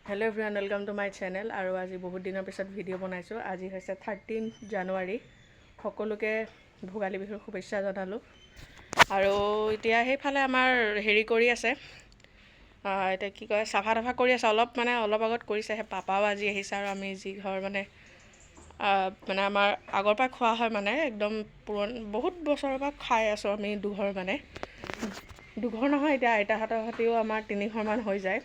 Hello' everyone, welcome to my channel. আৰু আজি বহুত দিনৰ পিছত ভিডিঅ' বনাইছোঁ। আজি হৈছে 13 জানুৱাৰী। সকলোকে ভোগালী বিহুৰ শুভেচ্ছা জনালোঁ। আৰু এতিয়া সেইফালে আমাৰ হেৰি কৰি আছে, এতিয়া কি কয়, চাফা তাফা কৰি আছে। অলপ আগত কৰিছেহে। পাপাও আজি আহিছে আৰু আমি যি ঘৰ মানে আমাৰ আগৰ পৰা খোৱা হয়, মানে একদম বহুত বছৰৰ পৰা খাই আছোঁ আমি দুঘৰ দুঘৰ নহয়, এতিয়া আইতাহঁতৰ সৈতেও আমাৰ 3 ঘৰমান হৈ যায়।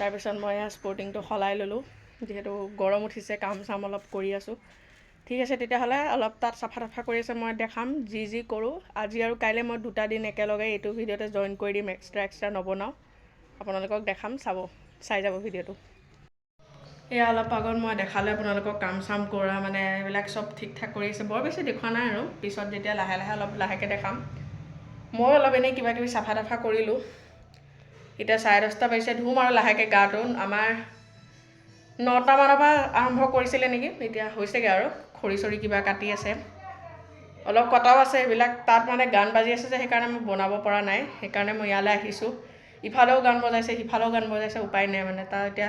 তাৰপিছত মই স্পৰ্টিংটো সলাই ল'লোঁ, যিহেতু গৰম উঠিছে, কাম চাম অলপ কৰি আছোঁ। ঠিক আছে, তেতিয়াহ'লে অলপ তাত চাফা তাফা কৰি আছে, মই দেখাম যি কৰোঁ। আজি আৰু কাইলৈ মই 2টা দিন একেলগে এইটো ভিডিঅ'তে জইন কৰি দিম, এক্সট্ৰা নবনাওঁ। আপোনালোকক দেখাম, চাই যাব ভিডিঅ'টো। এয়া অলপ আগত মই দেখালে আপোনালোকক কাম চাম কৰা, মানে এইবিলাক চব ঠিক ঠাক কৰি আছে। বৰ বেছি দেখুওৱা নাই আৰু, পিছত যেতিয়া অলপ লাহেকৈ দেখাম। মই অলপ এনেই কিবা কিবি চাফা তাফা কৰিলোঁ। এতিয়া 10:30 বাজিছে, ধুম আৰু লাহেকৈ গাটো। আমাৰ 9টা মানৰ পৰা আৰম্ভ কৰিছিলে নেকি, এতিয়া হৈছেগৈ আৰু। খৰি চৰি কিবা কাটি আছে, অলপ কটাও আছে। এইবিলাক তাত মানে গান বাজি আছে যে, সেইকাৰণে মই বনাব পৰা নাই। সেইকাৰণে মই ইয়ালৈ আহিছোঁ। ইফালেও গান বজাইছে, সিফালেও গান বজাইছে, উপায় নাই মানে। তাৰ এতিয়া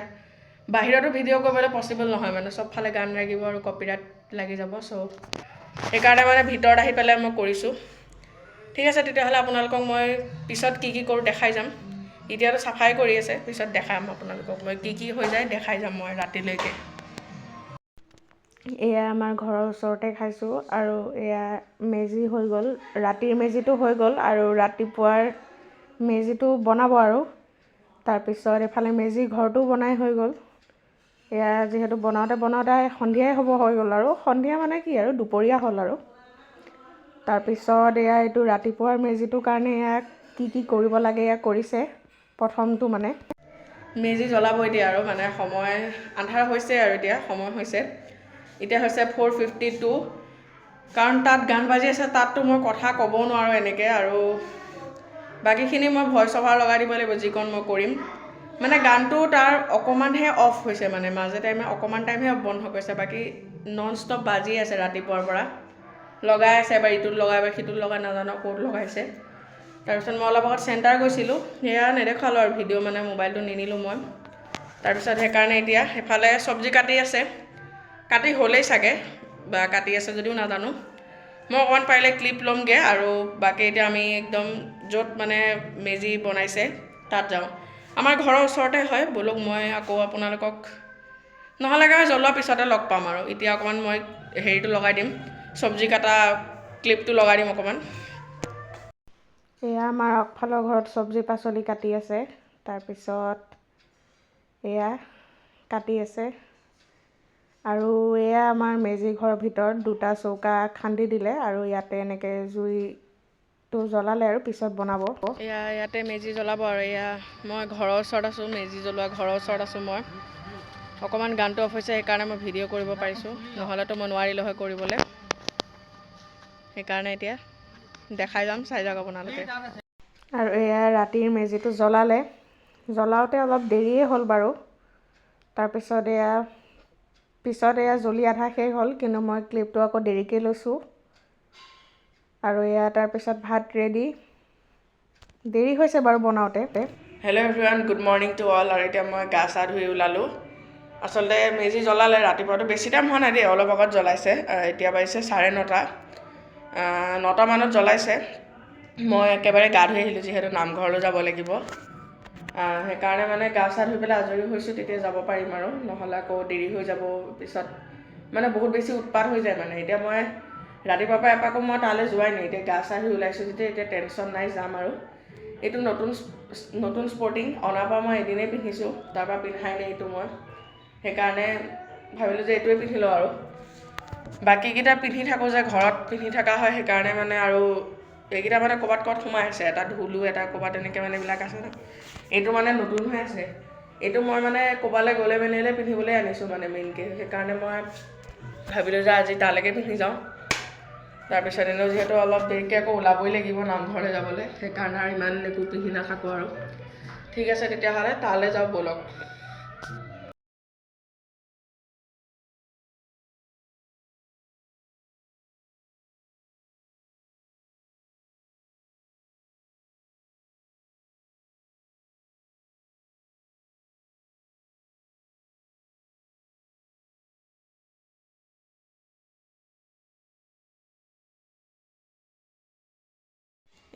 বাহিৰতো ভিডিঅ' কৰিবলৈ পচিবল নহয়, মানে চবফালে গান লাগিব আৰু কপিৰাইট লাগি যাব। সেইকাৰণে মানে ভিতৰত আহি পেলাই মই কৰিছোঁ। ঠিক আছে, তেতিয়াহ'লে আপোনালোকক মই পিছত কি কৰোঁ দেখাই যাম। এতিয়াতো চাফাই কৰি আছে, পিছত দেখাম আপোনালোকক মই কি হৈ যায়, দেখাই যাম মই ৰাতিলৈকে। এয়া আমাৰ ঘৰৰ ওচৰতে খাইছোঁ, আৰু এয়া মেজি হৈ গ'ল। ৰাতিৰ মেজিটো হৈ গ'ল, আৰু ৰাতিপুৱাৰ মেজিটো বনাব আৰু। তাৰপিছত এইফালে মেজি ঘৰটো বনাই হৈ গ'ল। এয়া যিহেতু বনাওঁতে সন্ধিয়াই হৈ গ'ল, আৰু সন্ধিয়া মানে কি আৰু দুপৰীয়া হ'ল আৰু। তাৰপিছত এয়া এইটো ৰাতিপুৱাৰ মেজিটোৰ কাৰণে এয়া কি কৰিব লাগে এয়া কৰিছে। প্ৰথমটো মানে মেজি জ্বলাব এতিয়া, আৰু মানে সময় আন্ধাৰ হৈছে আৰু এতিয়া সময় হৈছে। এতিয়া হৈছে 4:52, কাৰণ তাত গান বাজি আছে। তাততো মই কথা ক'বও নোৱাৰোঁ এনেকৈ, আৰু বাকীখিনি মই ভইচ অভাৰ লগাই দিব লাগিব, যিকণ মই কৰিম। মানে গানটো তাৰ অকণমানহে অফ হৈছে, মানে মাজে টাইমে অকণমান টাইমহে বন্ধ কৰিছে। বাকী নন ষ্টপ বাজি আছে ৰাতিপুৱাৰ পৰা, লগাই আছে। এবাৰ ইটোত লগাই, এবাৰ সিটোত লগাই, নাজানো ক'ত লগাইছে। তাৰপিছত মই অলপ আগত চেণ্টাৰ গৈছিলোঁ, সেয়া নেদেখালোঁ আৰু ভিডিঅ', মানে মোবাইলটো নিনিলোঁ মই। তাৰপিছত সেইকাৰণে এতিয়া সেইফালে চব্জি কাটি আছে, কাটি হ'লেই চাগে, বা কাটি আছে যদিও নাজানো। মই অকণমান পাৰিলে ক্লিপ ল'মগৈ, আৰু বাকী এতিয়া আমি একদম য'ত মানে মেজি বনাইছে তাত যাওঁ। আমাৰ ঘৰৰ ওচৰতে হয়। ব'লক, মই আকৌ আপোনালোকক নহ'লে জ্বলোৱাৰ পিছতে লগ পাম। আৰু এতিয়া অকণমান মই হেৰিটো লগাই দিম, চব্জি কাটা ক্লিপটো লগাই দিম অকণমান। এয়া আমাৰ আগফালৰ ঘৰত চব্জি পাচলি কাটি আছে। তাৰপিছত এয়া কাটি আছে, আৰু এয়া আমাৰ মেজি ঘৰৰ ভিতৰত 2টা চৌকা খান্দি দিলে, আৰু ইয়াতে এনেকৈ জুইটো জ্বলালে আৰু পিছত বনাব। ইয়াতে মেজি জ্বলাব, আৰু এয়া মই ঘৰৰ ওচৰত আছোঁ, মেজি জ্বলোৱা ঘৰৰ ওচৰত আছোঁ মই। অকণমান গানটো অফ হৈছে, সেইকাৰণে মই ভিডিঅ' কৰিব পাৰিছোঁ, নহ'লেতো মই নোৱাৰিলোঁ হয় কৰিবলৈ। সেইকাৰণে এতিয়া দেখাই যাম, চাই যাওক আপোনালোকে। আৰু এয়া ৰাতিৰ মেজিটো জ্বলাওঁতে অলপ দেৰিয়ে হ'ল বাৰু। তাৰপিছত এয়া জ্বলি আধা শেষ হ'ল, কিন্তু মই ক্লিপটো আকৌ দেৰিকৈ লৈছোঁ। আৰু এয়া তাৰপিছত ভাত ৰেডি, দেৰি হৈছে বাৰু বনাওঁতে। Hello' everyone, good morning to all. আৰু এতিয়া মই গা চা ধুই ওলালোঁ। আচলতে মেজি জ্বলালে ৰাতিপুৱাটো বেছি টাইম হোৱা নাই দেই, অলপ আগত জ্বলাইছে। এতিয়া বাজিছে 9:30, 9টা মানত জ্বলাইছে। মই একেবাৰে গা ধুই আহিলোঁ, যিহেতু নামঘৰলৈ যাব লাগিব। সেইকাৰণে মানে গা চা ধুই পেলাই আজৰি হৈছোঁ, তেতিয়া যাব পাৰিম আৰু, নহ'লে আকৌ দেৰি হৈ যাব পিছত, মানে বহুত বেছি উৎপাত হৈ যায় মানে। এতিয়া মই ৰাতিপুৱাৰ পৰা এপাকো মই তালৈ যোৱাই নাই। এতিয়া গা চা ধুই ওলাইছোঁ যেতিয়া এতিয়া টেনশ্যন নাই, যাম আৰু। এইটো নতুন স্পৰ্টিং, অনাৰ পৰা মই এদিনেই পিন্ধিছোঁ, তাৰপৰা পিন্ধাই নাই এইটো মই। সেইকাৰণে ভাবিলোঁ যে এইটোৱে পিন্ধি লওঁ আৰু। বাকীকেইটা পিন্ধি থাকোঁ যে, ঘৰত পিন্ধি থকা হয়, সেইকাৰণে মানে। আৰু এইকেইটা মানে ক'ৰবাত সোমাই আছে, এটা ধুলো, এটা ক'ৰবাত এনেকৈ মানে এইবিলাক আছে ন। এইটো মানে নতুন হৈ আছে, এইটো মই মানে ক'ৰবালৈ গ'লে মেলিলে পিন্ধিবলৈ আনিছোঁ মানে মেইনকৈ। সেইকাৰণে মই ভাবিলোঁ যে আজি তালৈকে পিন্ধি যাওঁ। তাৰপিছত এনেও যিহেতু অলপ দেৰিকৈ আকৌ ওলাবই লাগিব নামঘৰলৈ যাবলৈ, সেইকাৰণে আৰু ইমান একো পিন্ধি নাথাকোঁ আৰু। ঠিক আছে, তেতিয়াহ'লে তালৈ যাওঁ ব'লক।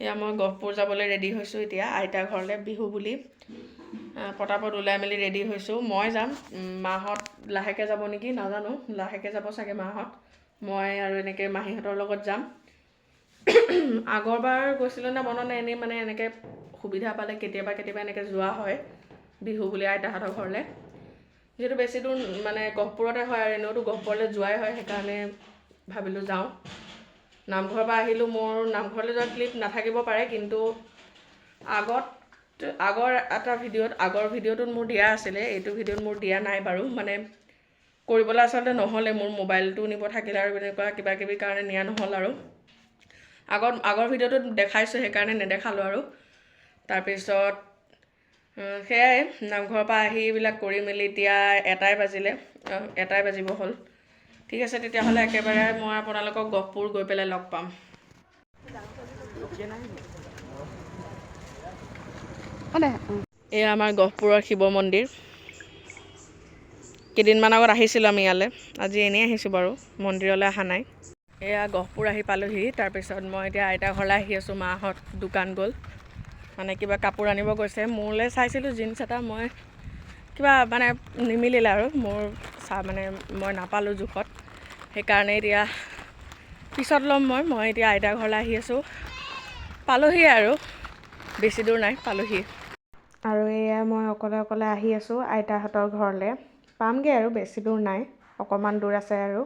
এয়া মই গহপুৰ যাবলৈ ৰেডি হৈছোঁ এতিয়া আইতাৰ ঘৰলৈ বিহু বুলি পটাপট ওলাই মেলি ৰেডি হৈছোঁ। মই যাম, মাহঁত লাহেকৈ যাব নেকি নাজানো, লাহেকৈ যাব চাগে মাহঁত। মই আৰু এনেকৈ মাহীহঁতৰ লগত যাম। আগৰবাৰ গৈছিলোঁ নে মনত নাই, এনেই মানে এনেকৈ সুবিধা পালে কেতিয়াবা এনেকৈ যোৱা হয় বিহু বুলি আইতাহঁতৰ ঘৰলৈ। যিহেতু বেছি দূৰ মানে গহপুৰতে হয় আৰু এনেওতো গহপুৰলৈ যোৱাই হয়, সেইকাৰণে ভাবিলোঁ যাওঁ। নামঘৰৰ পৰা আহিলোঁ, মোৰ নামঘৰলৈ যোৱা ক্লিপ নাথাকিব পাৰে, কিন্তু আগৰ ভিডিঅ'টোত মোৰ দিয়া আছিলে, এইটো ভিডিঅ'ত মোৰ দিয়া নাই বাৰু। মানে কৰিবলৈ আচলতে নহ'লে, মোৰ মোবাইলটো নিব থাকিলে আৰু এনেকুৱা কিবা কিবি কাৰণে নিয়া নহ'ল আৰু। আগৰ ভিডিঅ'টোত দেখাইছোঁ, সেইকাৰণে নেদেখালোঁ আৰু। তাৰপিছত সেয়াই নামঘৰৰ পৰা আহি এইবিলাক কৰি মেলি এতিয়া 1টা বাজিব হ'ল। ঠিক আছে তেতিয়াহ'লে একেবাৰে মই আপোনালোকক গহপুৰ গৈ পেলাই লগ পাম। এয়া আমাৰ গহপুৰৰ শিৱ মন্দিৰ। কেইদিনমান আগত আহিছিলোঁ আমি ইয়ালৈ, আজি এনেই আহিছোঁ বাৰু, মন্দিৰলৈ অহা নাই। এয়া গহপুৰ আহি পালোহি। তাৰপিছত মই এতিয়া আইতাৰ ঘৰলৈ আহি আছোঁ। মাহঁত দোকান গ'ল, মানে কিবা কাপোৰ আনিব গৈছে। মোলৈ চাইছিলোঁ জিন্স এটা, মই কিবা মানে নিমিলিলে আৰু মোৰ মানে মই নাপালোঁ জোখত, সেইকাৰণে এতিয়া পিছত ল'ম। মই এতিয়া আইতাৰ ঘৰলৈ আহি আছোঁ, পালোহি আৰু বেছি দূৰ নাই, পালোহি। আৰু এয়া মই অকলে আহি আছোঁ আইতাহঁতৰ ঘৰলৈ, পামগৈ আৰু বেছি দূৰ নাই, অকণমান দূৰ আছে আৰু।